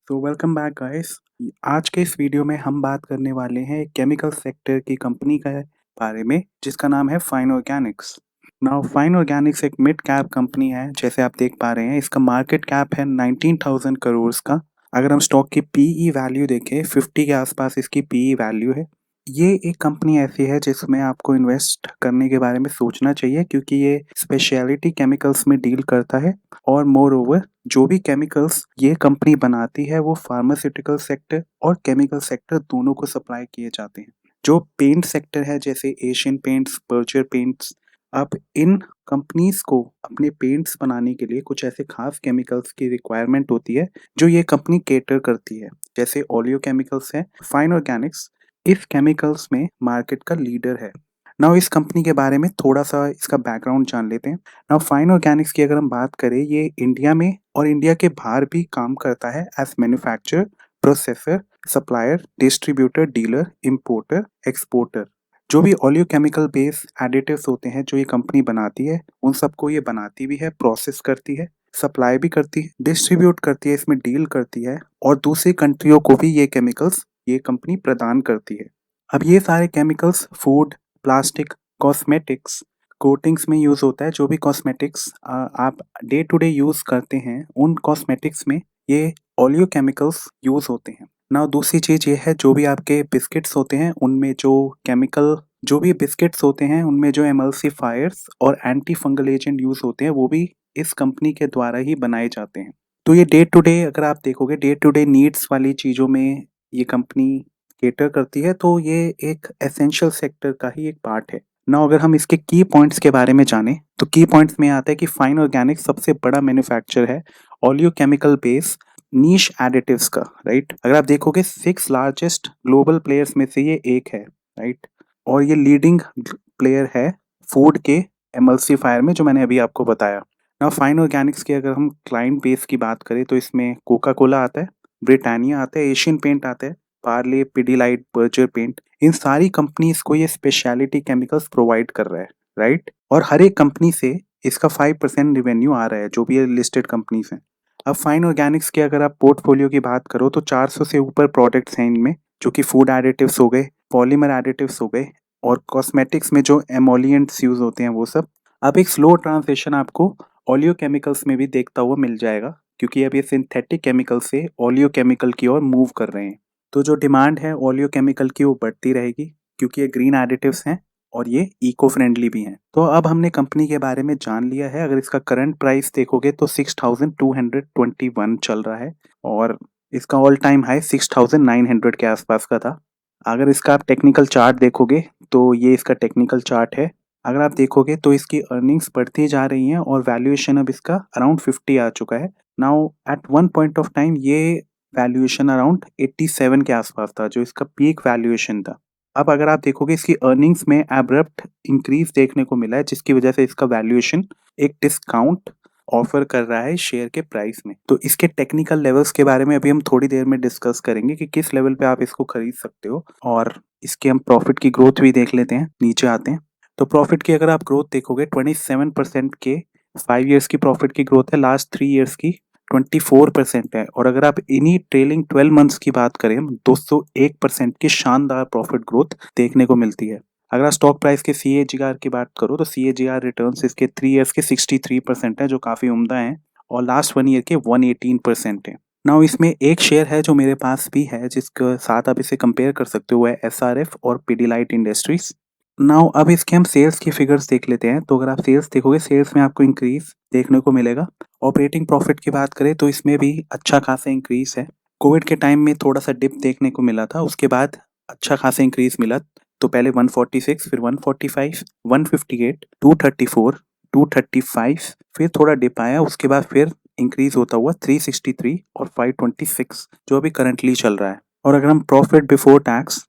तो welcome back guys. आज के इस वीडियो में हम बात करने वाले हैं केमिकल सेक्टर की कंपनी के बारे में जिसका नाम है fine Organics. Now fine Organics एक मिड कैप कंपनी है, जैसे आप देख पा रहे हैं। इसका मार्केट कैप है 19,000 करोड़ का। अगर हम स्टॉक की पीई वैल्यू देखें 50 के आसपास इसकी पीई वैल्यू है। ये एक कंपनी ऐसी है जिसमें आपको इन्वेस्ट करने के बारे में सोचना चाहिए, क्योंकि ये स्पेशलिटी केमिकल्स में डील करता है। और मोर ओवर जो भी केमिकल्स ये कंपनी बनाती है वो फार्मास्यूटिकल सेक्टर और केमिकल सेक्टर दोनों को सप्लाई किए जाते हैं। जो पेंट सेक्टर है जैसे एशियन पेंट्स, बर्जर पेंट्स, अब इन कंपनीज को अपने पेंट्स बनाने के लिए कुछ ऐसे खास केमिकल्स की रिक्वायरमेंट होती है जो ये कंपनी केटर करती है। जैसे ओलियो केमिकल्स है, फाइन ऑर्गेनिक्स इस केमिकल्स में मार्केट का लीडर है। नाउ इस कंपनी के बारे में थोड़ा सा इसका बैकग्राउंड जान लेते हैं। नाउ फाइन ऑर्गेनिक्स की अगर हम बात करें, ये इंडिया में और इंडिया के बाहर भी काम करता है as manufacturer, processor, supplier, distributor, dealer, importer, exporter. जो भी ऑलियो केमिकल बेस एडिटिव्स होते हैं जो ये कंपनी बनाती है, उन सबको ये बनाती भी है, प्रोसेस करती है, सप्लाई भी करती है, डिस्ट्रीब्यूट करती है, इसमें डील करती है, और दूसरी कंट्रियों को भी ये केमिकल्स ये कंपनी प्रदान करती है। अब ये सारे chemicals food, plastic, cosmetics, coatings में यूज़ होता है। जो भी कॉस्मेटिक्स आप डे टू डे यूज़ करते हैं, उन कॉस्मेटिक्स में ये ओलियो केमिकल्स यूज़ होते हैं। नाउ दूसरी चीज़ ये है, जो भी आपके बिस्किट्स होते हैं उनमें जो एमल्सिफायर्स और एंटी फंगल एजेंट यूज़ होते हैं वो भी इस कंपनी के द्वारा ही बनाए जाते हैं। तो ये डे टू डे अगर आप देखोगे, डे टू डे नीड्स वाली चीज़ों में ये कंपनी केटर करती है, तो ये एक एसेंशियल सेक्टर का ही एक पार्ट है। नाउ अगर हम इसके की पॉइंट्स के बारे में जानें, तो की पॉइंट्स में आता है कि फाइन ऑर्गेनिक्स सबसे बड़ा मैन्युफैक्चरर है ऑलियो केमिकल बेस नीश एडिटिव्स का, राइट। अगर आप देखोगे 6 लार्जेस्ट ग्लोबल प्लेयर्स में से ये एक है, राइट। और ये लीडिंग प्लेयर है फूड के एमल्सिफायर में, जो मैंने अभी आपको बताया। नाउ फाइन ऑर्गेनिक्स की अगर हम क्लाइंट बेस की बात करें, तो इसमें कोका कोला आता है, ब्रिटानिया आता है, एशियन पेंट आता है, पार्ले, पिडीलाइट, बर्जर पेंट। इन सारी कंपनीज को ये स्पेशलिटी केमिकल्स प्रोवाइड कर रहा है, राइट। और हर एक कंपनी से इसका 5% रेवेन्यू आ रहा है, जो भी ये लिस्टेड कंपनीज हैं। अब फाइन ऑर्गेनिक्स की अगर आप पोर्टफोलियो की बात करो, तो 400 से ऊपर प्रोडक्ट्स हैं इनमें, जो कि फूड एडिटिव्स हो गए, पॉलीमर एडिटिव्स हो गए, और कॉस्मेटिक्स में जो एमोलिएंट्स यूज होते हैं वो सब। अब एक स्लो ट्रांजिशन आपको ओलियो केमिकल्स में भी देखता हुआ मिल जाएगा, क्योंकि अब ये सिंथेटिक केमिकल से ओलियो केमिकल की ओर मूव कर रहे हैं। तो जो डिमांड है ओलियो केमिकल की वो बढ़ती रहेगी, क्योंकि ये ग्रीन एडिटिव्स हैं और ये इको फ्रेंडली भी हैं। तो अब हमने कंपनी के बारे में जान लिया है। अगर इसका करंट प्राइस देखोगे तो 6,221 चल रहा है, और इसका ऑल टाइम हाई 6,900 के आसपास का था। अगर इसका आप टेक्निकल चार्ट देखोगे तो ये इसका टेक्निकल चार्ट है। अगर आप देखोगे तो इसकी अर्निंग्स बढ़ती जा रही हैं और वैल्यूएशन अब इसका अराउंड 50 आ चुका है। Now at one point of time ये वैल्यूएशन अराउंड 87 के आसपास था, जो इसका पीक वैल्यूएशन था। अब अगर आप देखोगे इसकी अर्निंग्स में एब्रप्ट इंक्रीज देखने को मिला है, जिसकी वजह से इसका वैल्यूएशन एक डिस्काउंट ऑफर कर रहा है शेयर के प्राइस में। तो इसके टेक्निकल लेवल्स के बारे में अभी हम थोड़ी देर में डिस्कस करेंगे कि किस लेवल पे आप इसको खरीद सकते हो, और इसके हम प्रॉफिट की ग्रोथ भी देख लेते हैं। नीचे आते हैं तो प्रॉफिट की अगर आप ग्रोथ देखोगे 27% के 5 ईयर्स की प्रॉफिट की ग्रोथ है, लास्ट 3 ईयर्स की 24% है। और अगर आप इन्हीं ट्रेलिंग 12 मंथ्स की बात करें, 201% की शानदार प्रॉफिट ग्रोथ देखने को मिलती है। अगर आप स्टॉक प्राइस के सीएजीआर की बात करो, तो सीएजीआर रिटर्न्स इसके 3 ईयर्स के 63% है, जो काफ़ी उम्दा है, और लास्ट 1 ईयर के 118% है। नाउ इसमें एक शेयर है जो मेरे पास भी है, जिसके साथ आप इसे कंपेयर कर सकते हो, है एसआरएफ और पिडिलाइट इंडस्ट्रीज। नाउ अब इसके हम सेल्स की फिगर्स देख लेते हैं। तो अगर आप सेल्स देखोगे, सेल्स में आपको इंक्रीज देखने को मिलेगा। ऑपरेटिंग प्रॉफिट की बात करें तो इसमें भी अच्छा खासा इंक्रीज है। कोविड के टाइम में थोड़ा सा डिप देखने को मिला था, उसके बाद अच्छा खासा इंक्रीज मिला। तो पहले 146, फिर 145, 158, 234, 235, फिर थोड़ा डिप आया, उसके बाद फिर इंक्रीज होता हुआ 363 और 526, जो अभी करंटली चल रहा है। और अगर हम प्रॉफिट बिफोर टैक्स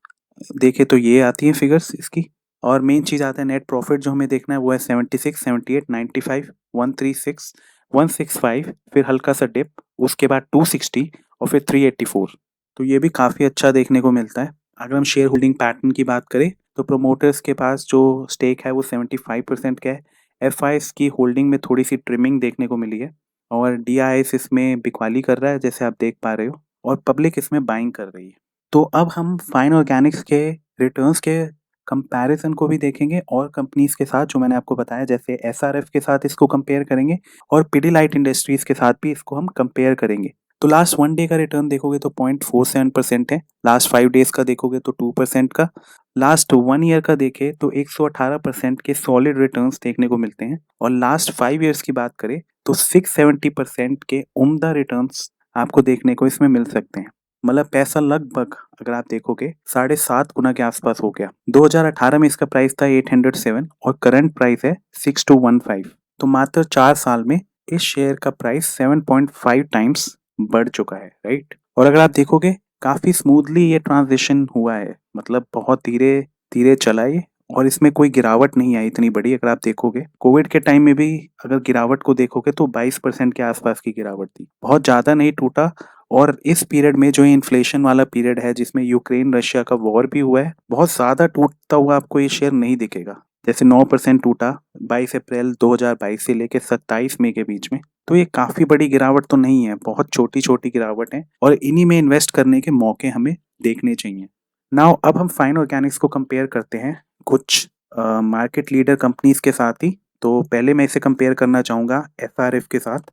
देखें तो ये आती है फिगर्स इसकी। और मेन चीज़ आता है नेट प्रॉफिट, जो हमें देखना है वो है 76, 78, 95, 136, 165, फिर हल्का सा डिप, उसके बाद 260 और फिर 384। तो ये भी काफ़ी अच्छा देखने को मिलता है। अगर हम शेयर होल्डिंग पैटर्न की बात करें, तो प्रोमोटर्स के पास जो स्टेक है वो 75% का है। एफ की होल्डिंग में थोड़ी सी ट्रिमिंग देखने को मिली है, और डी इसमें बिकवाली कर रहा है, जैसे आप देख पा रहे हो। और पब्लिक इसमें बाइंग कर रही है। तो अब हम फाइन ऑर्गेनिक्स के रिटर्न्स के कंपैरिजन को भी देखेंगे और कंपनीज के साथ जो मैंने आपको बताया जैसे एसआरएफ के साथ इसको कंपेयर करेंगे और पिडिलाइट इंडस्ट्रीज के साथ भी इसको हम कंपेयर करेंगे। तो लास्ट 1 डे का रिटर्न देखोगे तो 0.47% है, लास्ट 5 डेज का देखोगे तो 2% का, लास्ट 1 ईयर का देखें तो 118% के सॉलिड रिटर्न्स देखने को मिलते हैं और लास्ट 5 ईयर्स की बात करें तो 670% के उम्दा रिटर्न्स आपको देखने को इसमें मिल सकते हैं। मतलब पैसा लगभग अगर आप देखोगे 7.5 गुना के आसपास हो गया। 2018 में इसका प्राइस था 807 और करंट प्राइस है 6215। तो मात्र 4 साल में इस शेयर का प्राइस 7.5 टाइम्स बढ़ चुका है, राइट। और अगर आप देखोगे काफी स्मूथली ये ट्रांजिशन हुआ है, मतलब बहुत धीरे धीरे चला ये और इसमें कोई गिरावट नहीं आई इतनी बड़ी। अगर आप देखोगे कोविड के टाइम में भी अगर गिरावट को देखोगे तो 22% के आसपास की गिरावट थी, बहुत ज्यादा नहीं टूटा। और इस पीरियड में जो इन्फ्लेशन वाला पीरियड है जिसमें यूक्रेन रशिया का वॉर भी हुआ है, बहुत ज्यादा टूटता हुआ आपको ये शेयर नहीं दिखेगा। जैसे 9% टूटा 22 अप्रैल 2022 से लेकर 27 मई के बीच में। तो ये काफी बड़ी गिरावट तो नहीं है, बहुत छोटी छोटी गिरावट है और इन्हीं में इन्वेस्ट करने के मौके हमें देखने चाहिए। नाउ अब हम फाइन ऑर्गेनिक्स को कंपेयर करते हैं कुछ मार्केट लीडर कंपनीज के साथ ही। तो पहले मैं इसे कंपेयर करना चाहूंगा एसआरएफ के साथ।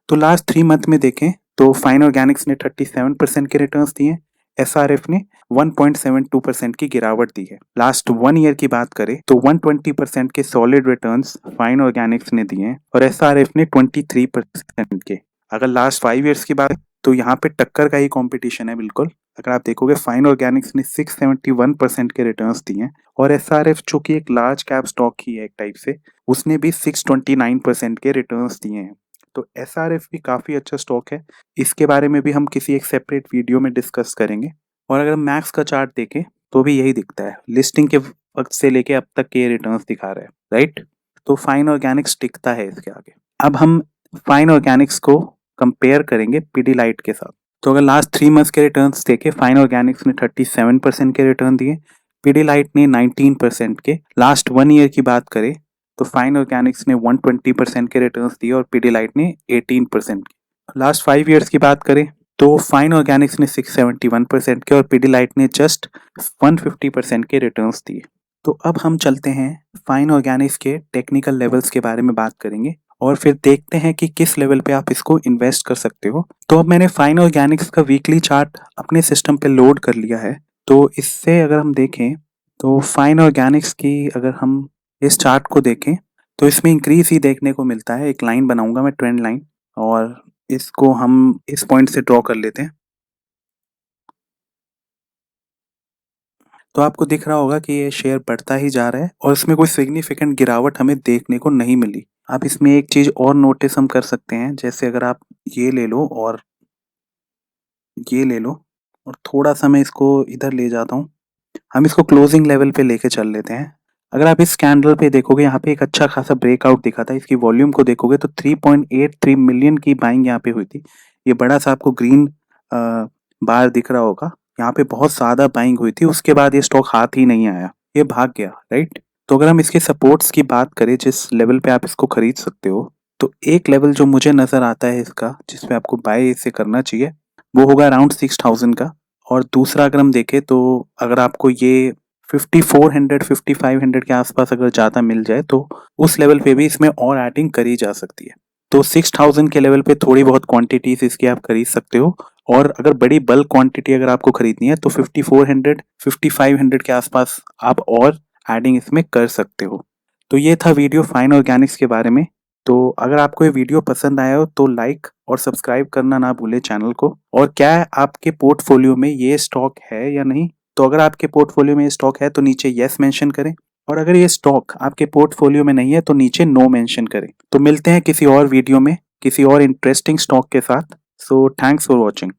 तो लास्ट 3 मंथ में देखें तो फाइन ऑर्गेनिक्स ने 37% के रिटर्न्स दिए, एसआरएफ ने 1.72% की गिरावट दी है। लास्ट 1 ईयर की बात करें तो 120% के सॉलिड रिटर्न्स फाइन ऑर्गेनिक्स ने दिए हैं और एसआरएफ ने 23% के। अगर लास्ट 5 ईयर्स की बात तो यहाँ पे टक्कर का ही कंपटीशन है बिल्कुल। अगर आप देखोगे फाइन ऑर्गेनिक्स ने 671% के रिटर्न्स दिए हैं और एसआरएफ जो कि एक लार्ज कैप स्टॉक ही है एक टाइप से, उसने भी 629% के रिटर्न्स दिए हैं। तो एसआरएफ भी काफ़ी अच्छा स्टॉक है, इसके बारे में भी हम किसी एक सेपरेट वीडियो में डिस्कस करेंगे। और अगर मैक्स का चार्ट देखें तो भी यही दिखता है, लिस्टिंग के वक्त से लेके अब तक के रिटर्न्स दिखा रहा है, राइट। तो फाइन ऑर्गेनिक्स टिकता है इसके आगे। अब हम फाइन ऑर्गेनिक्स को कंपेयर करेंगे पिडिलाइट के साथ। तो अगर लास्ट 3 मंथ्स के रिटर्न्स देखें, फाइन ऑर्गेनिक्स ने 37% के रिटर्न दिए, पिडिलाइट ने 19% के। लास्ट 1 ईयर की बात करें तो फाइन ऑर्गेनिक्स ने 120% के रिटर्न्स दिए और पिडिलाइट ने 18% के। लास्ट 5 ईयर्स की बात करें तो फाइन ऑर्गेनिक्स ने 671% के और पिडिलाइट ने जस्ट 150% के रिटर्न्स दिए। तो अब हम चलते हैं फाइन ऑर्गेनिक्स के टेक्निकल लेवल्स के बारे में बात करेंगे और फिर देखते हैं कि किस लेवल पे आप इसको इन्वेस्ट कर सकते हो। तो अब मैंने फाइन ऑर्गेनिक्स का वीकली चार्ट अपने सिस्टम पे लोड कर लिया है। तो इससे अगर हम देखें तो फाइन ऑर्गेनिक्स की अगर हम इस चार्ट को देखें तो इसमें इंक्रीज ही देखने को मिलता है। एक लाइन बनाऊंगा मैं, ट्रेंड लाइन, और इसको हम इस पॉइंट से ड्रॉ कर लेते हैं। तो आपको दिख रहा होगा कि ये शेयर बढ़ता ही जा रहा है और इसमें कोई सिग्निफिकेंट गिरावट हमें देखने को नहीं मिली। अब इसमें एक चीज़ और नोटिस हम कर सकते हैं, जैसे अगर आप ये ले लो और ये ले लो और थोड़ा सा मैं इसको इधर ले जाता हूँ, हम इसको क्लोजिंग लेवल पे लेके चल लेते हैं। अगर आप इस कैंडल पे देखोगे यहाँ पे एक अच्छा खासा ब्रेकआउट दिखा था, इसकी वॉल्यूम को देखोगे तो 3.83 मिलियन की बाइंग यहाँ पे हुई थी। ये बड़ा सा आपको ग्रीन बार दिख रहा होगा, यहाँ पे बहुत ज़्यादा बाइंग हुई थी। उसके बाद ये स्टॉक हाथ ही नहीं आया, ये भाग गया, राइट। तो अगर हम इसके सपोर्ट्स की बात करें जिस लेवल पे आप इसको खरीद सकते हो, तो एक लेवल जो मुझे नज़र आता है इसका जिसपे आपको बाय इसे करना चाहिए वो होगा अराउंड 6000 का। और दूसरा अगर हम देखें तो अगर आपको ये 5400 5500 के आसपास अगर ज़्यादा मिल जाए तो उस लेवल पे भी इसमें और एडिंग करी जा सकती है। तो 6000 के लेवल पे थोड़ी बहुत क्वांटिटीज इसकी आप खरीद सकते हो और अगर बड़ी बल्क क्वांटिटी अगर आपको खरीदनी है तो 5400 5500 के आसपास आप और एडिंग इसमें कर सकते हो। तो ये था वीडियो फाइन ऑर्गेनिक्स के बारे में। तो अगर आपको ये वीडियो पसंद आया हो तो लाइक और सब्सक्राइब करना ना भूलें चैनल को। और क्या आपके पोर्टफोलियो में ये स्टॉक है या नहीं, तो अगर आपके पोर्टफोलियो में ये स्टॉक है तो नीचे यस मेंशन करें और अगर ये स्टॉक आपके पोर्टफोलियो में नहीं है तो नीचे नो मेंशन करें। तो मिलते हैं किसी और वीडियो में किसी और इंटरेस्टिंग स्टॉक के साथ। So thanks for watching.